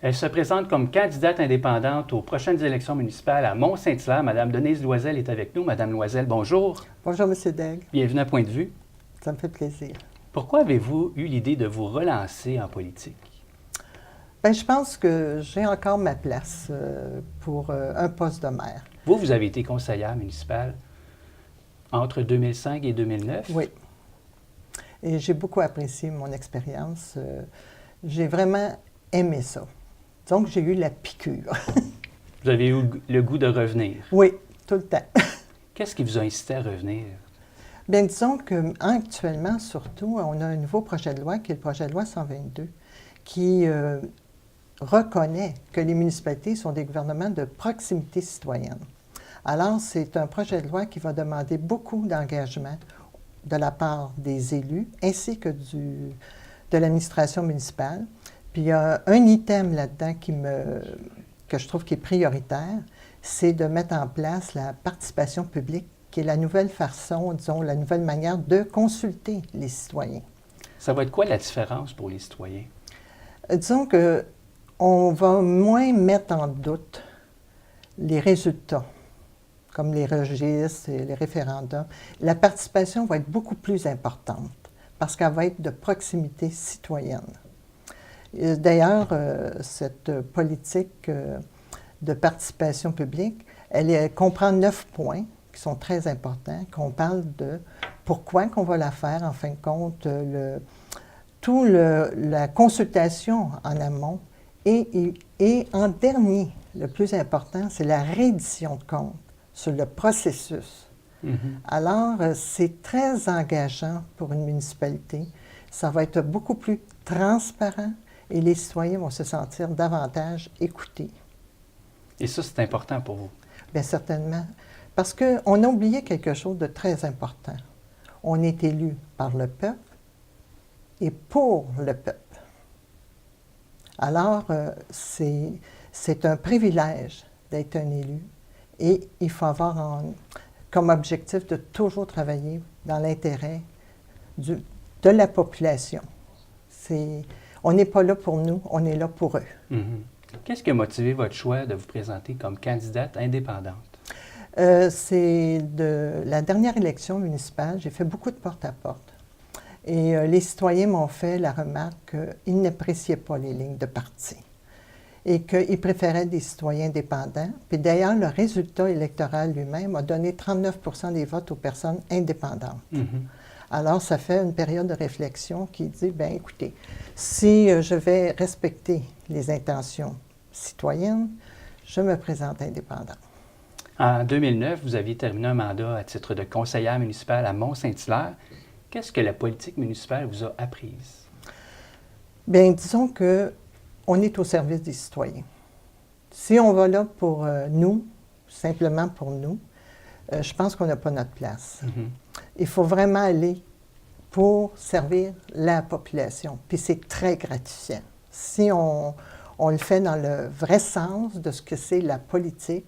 Elle se présente comme candidate indépendante aux prochaines élections municipales à Mont-Saint-Hilaire. Madame Denise Loisel est avec nous. Madame Loisel, bonjour. Bonjour, M. Daigle. Bienvenue à Point de vue. Ça me fait plaisir. Pourquoi avez-vous eu l'idée de vous relancer en politique? Bien, je pense que j'ai encore ma place pour un poste de maire. Vous avez été conseillère municipale entre 2005 et 2009. Oui. Et j'ai beaucoup apprécié mon expérience. J'ai vraiment aimé ça. Donc, j'ai eu la piqûre. Vous avez eu le goût de revenir. Oui, tout le temps. Qu'est-ce qui vous a incité à revenir? Bien, disons qu'actuellement, surtout, on a un nouveau projet de loi, qui est le projet de loi 122, qui reconnaît que les municipalités sont des gouvernements de proximité citoyenne. Alors, c'est un projet de loi qui va demander beaucoup d'engagement de la part des élus ainsi que de l'administration municipale. Puis, il y a un item là-dedans que je trouve qui est prioritaire, c'est de mettre en place la participation publique, qui est la nouvelle façon, disons, la nouvelle manière de consulter les citoyens. Ça va être quoi la différence pour les citoyens? Disons qu'on va moins mettre en doute les résultats, comme les registres et les référendums. La participation va être beaucoup plus importante parce qu'elle va être de proximité citoyenne. D'ailleurs, cette politique de participation publique, elle comprend 9 points qui sont très importants, qu'on parle de pourquoi qu'on va la faire, en fin de compte, la consultation en amont. Et en dernier, le plus important, c'est la reddition de comptes sur le processus. Alors, c'est très engageant pour une municipalité. Ça va être beaucoup plus transparent et les citoyens vont se sentir davantage écoutés. Et ça, c'est important pour vous? Bien, certainement. Parce qu'on a oublié quelque chose de très important. On est élu par le peuple et pour le peuple. Alors, c'est un privilège d'être un élu et il faut avoir comme objectif de toujours travailler dans l'intérêt de la population. On n'est pas là pour nous, on est là pour eux. Qu'est-ce qui a motivé votre choix de vous présenter comme candidate indépendante? C'est de la dernière élection municipale, j'ai fait beaucoup de porte-à-porte. Et les citoyens m'ont fait la remarque qu'ils n'appréciaient pas les lignes de parti et qu'ils préféraient des citoyens indépendants. Puis d'ailleurs, le résultat électoral lui-même a donné 39 % des votes aux personnes indépendantes. Alors, ça fait une période de réflexion qui dit, bien écoutez, si je vais respecter les intentions citoyennes, je me présente indépendante. En 2009, vous aviez terminé un mandat à titre de conseillère municipale à Mont-Saint-Hilaire. Qu'est-ce que la politique municipale vous a apprise? Bien, disons qu'on est au service des citoyens. Si on va là pour nous, simplement pour nous, je pense qu'on n'a pas notre place. Il faut vraiment aller pour servir la population. Puis c'est très gratifiant. Si on le fait dans le vrai sens de ce que c'est la politique,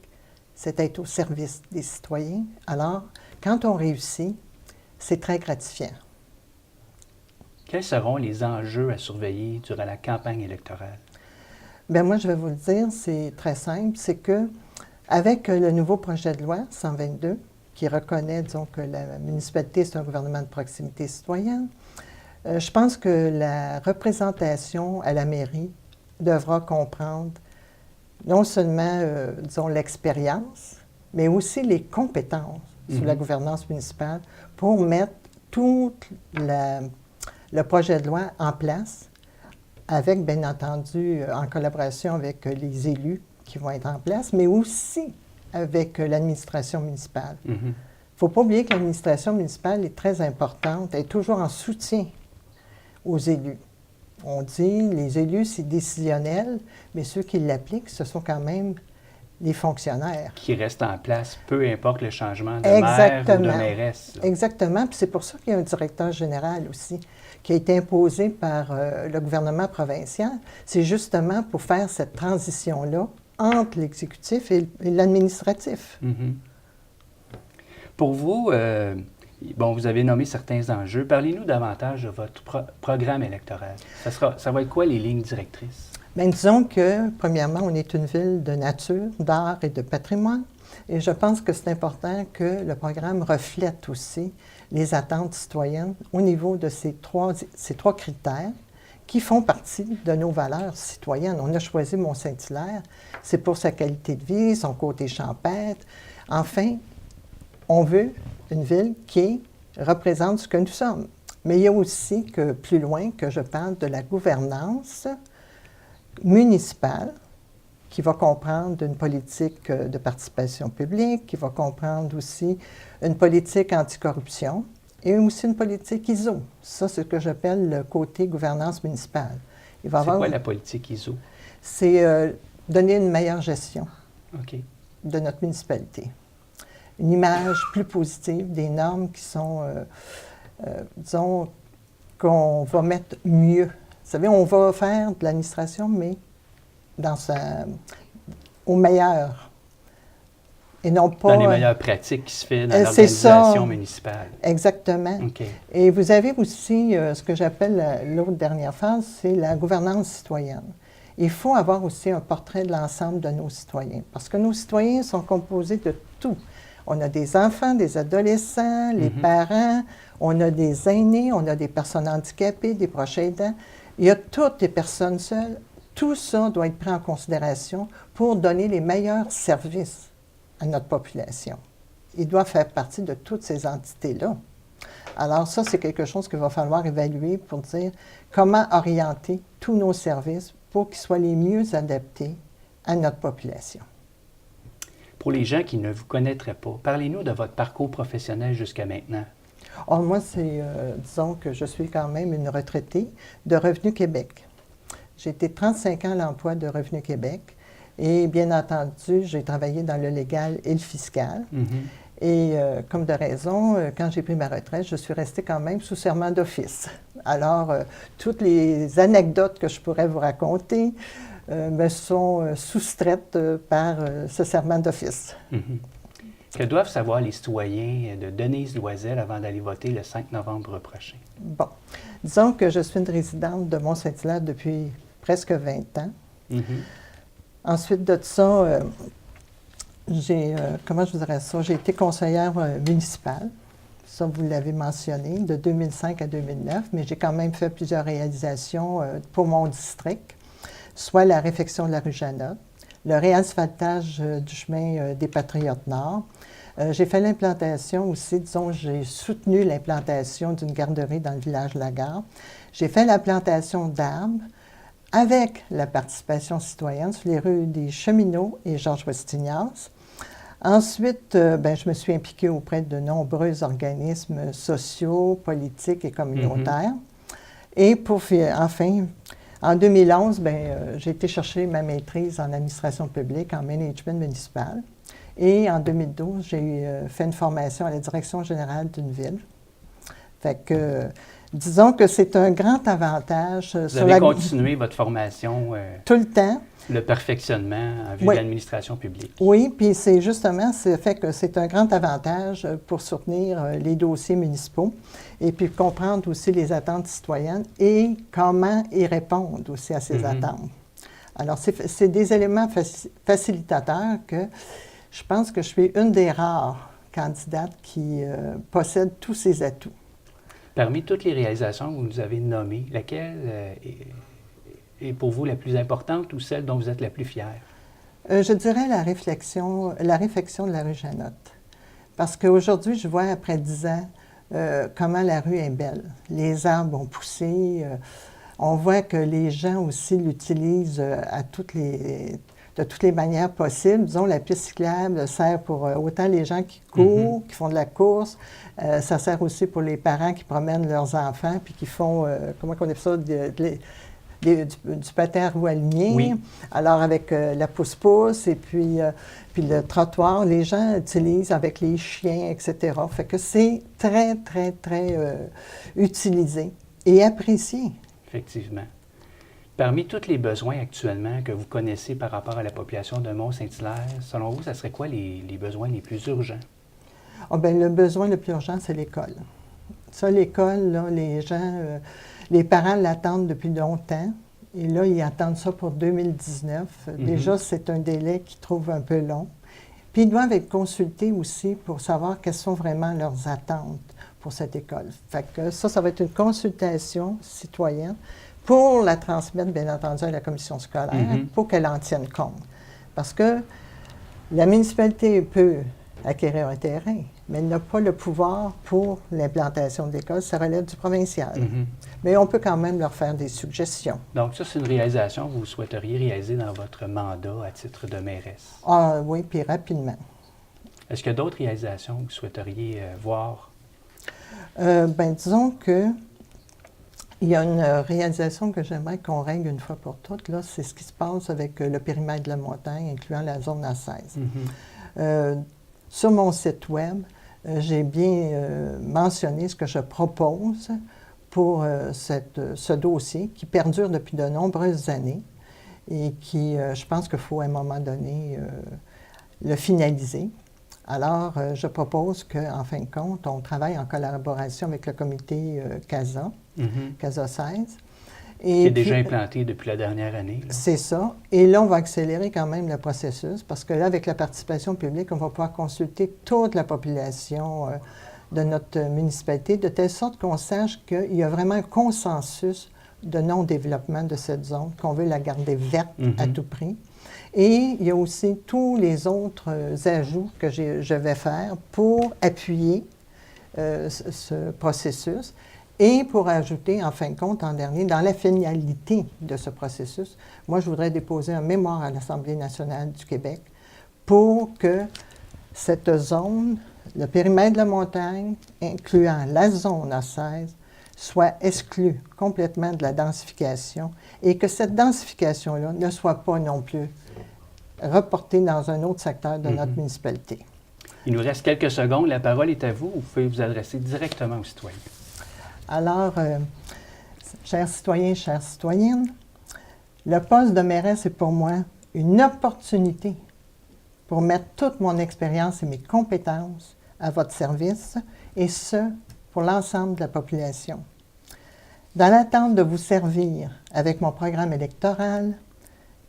c'est être au service des citoyens. Alors, quand on réussit, c'est très gratifiant. Quels seront les enjeux à surveiller durant la campagne électorale? Bien, moi, je vais vous le dire, c'est très simple. C'est que avec le nouveau projet de loi 122, qui reconnaît, disons, que la municipalité, c'est un gouvernement de proximité citoyenne, je pense que la représentation à la mairie devra comprendre non seulement, disons, l'expérience, mais aussi les compétences sur la gouvernance municipale pour mettre tout le projet de loi en place, avec, bien entendu, en collaboration avec les élus qui vont être en place, mais aussi avec l'administration municipale. Il ne faut pas oublier que l'administration municipale est très importante, elle est toujours en soutien aux élus. On dit les élus, c'est décisionnel, mais ceux qui l'appliquent, ce sont quand même les fonctionnaires. Qui restent en place, peu importe le changement de maire ou de mairesse. Exactement. Puis c'est pour ça qu'il y a un directeur général aussi, qui a été imposé par le gouvernement provincial. C'est justement pour faire cette transition-là entre l'exécutif et l'administratif. Pour vous, bon, vous avez nommé certains enjeux. Parlez-nous davantage de votre programme électoral. Ça va être quoi les lignes directrices? Bien, disons que, premièrement, on est une ville de nature, d'art et de patrimoine. Et je pense que c'est important que le programme reflète aussi les attentes citoyennes au niveau de ces trois critères qui font partie de nos valeurs citoyennes. On a choisi Mont-Saint-Hilaire, c'est pour sa qualité de vie, son côté champêtre. Enfin, on veut une ville qui représente ce que nous sommes. Mais il y a aussi que, plus loin, que je parle de la gouvernance municipale, qui va comprendre une politique de participation publique, qui va comprendre aussi une politique anticorruption et aussi une politique ISO. Ça, c'est ce que j'appelle le côté gouvernance municipale. C'est quoi la politique ISO? C'est donner une meilleure gestion de notre municipalité. Une image plus positive, des normes qui sont, disons, qu'on va mettre mieux. Vous savez, on va faire de l'administration, mais au meilleur. Et non pas... Dans les meilleures pratiques qui se font dans l'organisation municipale. Exactement. Et vous avez aussi ce que j'appelle l'autre dernière phase, c'est la gouvernance citoyenne. Il faut avoir aussi un portrait de l'ensemble de nos citoyens, parce que nos citoyens sont composés de tout. On a des enfants, des adolescents, les parents, on a des aînés, on a des personnes handicapées, des proches aidants. Il y a toutes les personnes seules. Tout ça doit être pris en considération pour donner les meilleurs services à notre population. Il doit faire partie de toutes ces entités-là. Alors ça, c'est quelque chose qu'il va falloir évaluer pour dire comment orienter tous nos services pour qu'ils soient les mieux adaptés à notre population. Pour les gens qui ne vous connaîtraient pas, parlez-nous de votre parcours professionnel jusqu'à maintenant. Alors moi, disons que je suis quand même une retraitée de Revenu Québec. J'ai été 35 ans à l'emploi de Revenu Québec et bien entendu, j'ai travaillé dans le légal et le fiscal. Et comme de raison, quand j'ai pris ma retraite, je suis restée quand même sous serment d'office. Alors, toutes les anecdotes que je pourrais vous raconter me sont soustraites par ce serment d'office. Que doivent savoir les citoyens de Denise Loisel avant d'aller voter le 5 novembre prochain? Bon, disons que je suis une résidente de Mont-Saint-Hilaire depuis presque 20 ans. Ensuite de ça, comment je vous dirais ça, j'ai été conseillère municipale. Ça, vous l'avez mentionné, de 2005 à 2009, mais j'ai quand même fait plusieurs réalisations pour mon district, soit la réfection de la rue Jeannotte, le réasphaltage du chemin des Patriotes Nord. J'ai fait l'implantation aussi, disons, j'ai soutenu l'implantation d'une garderie dans le village Lagare. J'ai fait la plantation d'arbres avec la participation citoyenne sur les rues des Cheminots et Georges Westignas. Ensuite, je me suis impliquée auprès de nombreux organismes sociaux, politiques et communautaires. Et enfin, en 2011, j'ai été chercher ma maîtrise en administration publique, en management municipal. Et en 2012, j'ai fait une formation à la direction générale d'une ville. Fait que, disons que c'est un grand avantage. Vous avez continué votre formation? Tout le temps. Le perfectionnement en vue de l'administration publique. Oui, puis c'est justement ce fait que c'est un grand avantage pour soutenir les dossiers municipaux et puis comprendre aussi les attentes citoyennes et comment y répondre aussi à ces attentes. Alors, c'est des éléments facilitateurs que je pense que je suis une des rares candidates qui possède tous ces atouts. Parmi toutes les réalisations que vous nous avez nommées, laquelle est pour vous la plus importante ou celle dont vous êtes la plus fière? Je dirais la réfection de la rue Jeannotte. Parce qu'aujourd'hui, je vois, après 10 ans, comment la rue est belle. Les arbres ont poussé. On voit que les gens aussi l'utilisent de toutes les manières possibles. Disons, la piste cyclable sert pour autant les gens qui courent, qui font de la course. Ça sert aussi pour les parents qui promènent leurs enfants puis qui font, comment on appelle ça, du patin à roues alignées. Oui. Alors, avec la pousse-pousse et puis le trottoir, les gens utilisent avec les chiens, etc. Fait que c'est très, très, très utilisé et apprécié. Effectivement. Parmi tous les besoins actuellement que vous connaissez par rapport à la population de Mont-Saint-Hilaire, selon vous, ça serait quoi les besoins les plus urgents? Le besoin le plus urgent, c'est l'école. Ça, l'école, là, les gens... les parents l'attendent depuis longtemps. Et là, ils attendent ça pour 2019. Déjà, c'est un délai qu'ils trouvent un peu long. Puis, ils doivent être consultés aussi pour savoir quelles sont vraiment leurs attentes pour cette école. Fait que ça va être une consultation citoyenne pour la transmettre, bien entendu, à la commission scolaire pour qu'elle en tienne compte. Parce que la municipalité peut acquérir un terrain, mais elle n'a pas le pouvoir pour l'implantation de l'école. Ça relève du provincial. Mais on peut quand même leur faire des suggestions. Donc, ça, c'est une réalisation que vous souhaiteriez réaliser dans votre mandat à titre de mairesse. Ah oui, puis rapidement. Est-ce qu'il y a d'autres réalisations que vous souhaiteriez voir? Bien, disons que il y a une réalisation que j'aimerais qu'on règle une fois pour toutes, là, c'est ce qui se passe avec le périmètre de la montagne, incluant la zone A16. Sur mon site web, j'ai bien mentionné ce que je propose pour ce dossier qui perdure depuis de nombreuses années et qui, je pense qu'il faut à un moment donné le finaliser. Alors, je propose qu'en fin de compte, on travaille en collaboration avec le comité CASA, CASA 16. Qui est déjà implanté depuis la dernière année. C'est ça. Et là, on va accélérer quand même le processus parce que là, avec la participation publique, on va pouvoir consulter toute la population de notre municipalité de telle sorte qu'on sache qu'il y a vraiment un consensus de non-développement de cette zone, qu'on veut la garder verte à tout prix. Et il y a aussi tous les autres ajouts que je vais faire pour appuyer ce processus. Et pour ajouter, en fin de compte, en dernier, dans la finalité de ce processus, moi, je voudrais déposer un mémoire à l'Assemblée nationale du Québec pour que cette zone, le périmètre de la montagne, incluant la zone A16, soit exclu complètement de la densification et que cette densification-là ne soit pas non plus reportée dans un autre secteur de notre municipalité. Il nous reste quelques secondes. La parole est à vous. Vous pouvez vous adresser directement aux citoyens. Alors, chers citoyens, chères citoyennes, le poste de mairesse est pour moi une opportunité pour mettre toute mon expérience et mes compétences à votre service, et ce, pour l'ensemble de la population. Dans l'attente de vous servir avec mon programme électoral,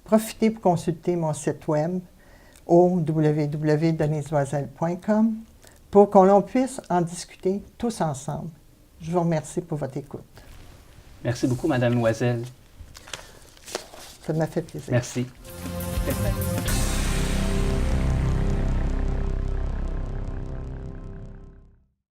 profitez pour consulter mon site web au www.deniseloisel.com pour qu'on puisse en discuter tous ensemble. Je vous remercie pour votre écoute. Merci beaucoup, Mme Loisel. Ça m'a fait plaisir. Merci.